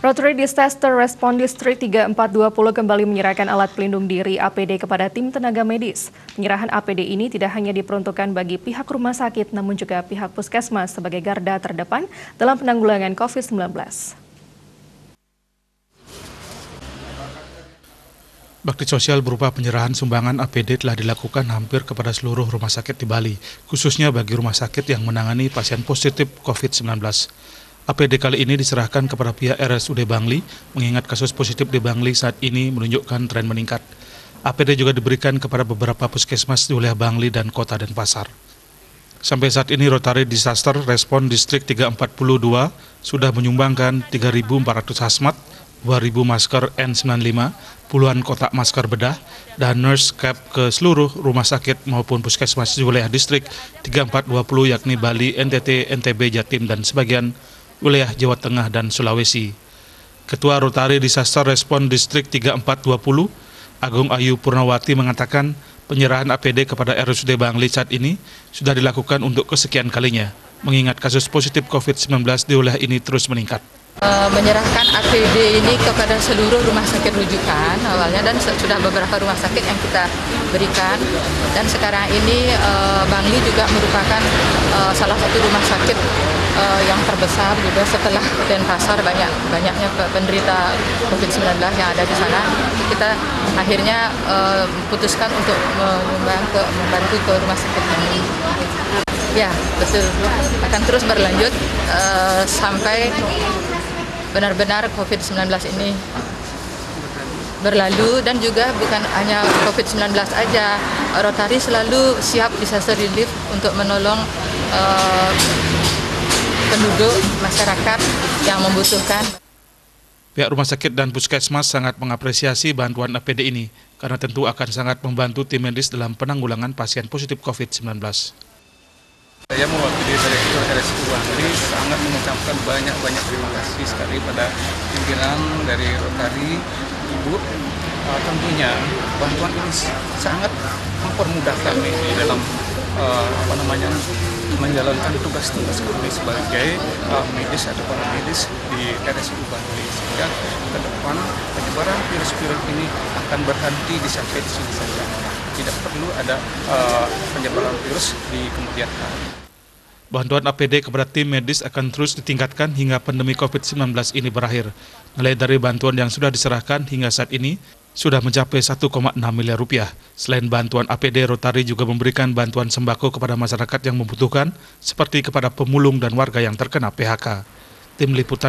Rotary Disaster Response District 3420 kembali menyerahkan alat pelindung diri APD kepada tim tenaga medis. Penyerahan APD ini tidak hanya diperuntukkan bagi pihak rumah sakit, namun juga pihak puskesmas sebagai garda terdepan dalam penanggulangan COVID-19. Bakti sosial berupa penyerahan sumbangan APD telah dilakukan hampir kepada seluruh rumah sakit di Bali, khususnya bagi rumah sakit yang menangani pasien positif COVID-19. APD kali ini diserahkan kepada pihak RSUD Bangli, mengingat kasus positif di Bangli saat ini menunjukkan tren meningkat. APD juga diberikan kepada beberapa puskesmas di wilayah Bangli dan Kota Denpasar. Sampai saat ini Rotary Disaster Response District 3420 sudah menyumbangkan 3.400 hazmat, 2.000 masker N95, puluhan kotak masker bedah, dan nurse cap ke seluruh rumah sakit maupun puskesmas di wilayah distrik 3420 yakni Bali, NTT, NTB, Jatim, dan sebagian wilayah Jawa Tengah dan Sulawesi. Ketua Rotary Disaster Response District 3420, Agung Ayu Purnawati mengatakan penyerahan APD kepada RSUD Bangli saat ini sudah dilakukan untuk kesekian kalinya, mengingat kasus positif COVID-19 di wilayah ini terus meningkat. Menyerahkan APD ini kepada seluruh rumah sakit rujukan awalnya, dan sudah beberapa rumah sakit yang kita berikan, dan sekarang ini Bangli juga merupakan salah satu rumah sakit yang terbesar juga setelah Denpasar. Banyaknya penderita COVID-19 yang ada di sana. Kita akhirnya putuskan untuk membantu ke rumah sakit ini. Ya, betul. Akan terus berlanjut sampai benar-benar COVID-19 ini berlalu, dan juga bukan hanya COVID-19 aja, Rotary selalu siap disaster relief untuk menolong penduduk masyarakat yang membutuhkan. Pihak rumah sakit dan puskesmas sangat mengapresiasi bantuan APD ini karena tentu akan sangat membantu tim medis dalam penanggulangan pasien positif COVID-19. Saya mewakili Direktur RSU Bangli sangat mengucapkan banyak terima kasih sekali pada pimpinan dari Rotary, Ibu. Tentunya bantuan ini sangat mempermudah kami di dalam menjalankan tugas-tugas kami sebagai medis atau paramedis di RSU Bangli, sehingga ke depan penyebaran virus-virus ini akan berhenti sampai di sini saja. Tidak perlu ada penyebaran virus di kemudian hari. Bantuan APD kepada tim medis akan terus ditingkatkan hingga pandemi COVID-19 ini berakhir. Nilai dari bantuan yang sudah diserahkan hingga saat ini sudah mencapai 1,6 miliar rupiah. Selain bantuan APD, Rotary juga memberikan bantuan sembako kepada masyarakat yang membutuhkan, seperti kepada pemulung dan warga yang terkena PHK. Tim Liputan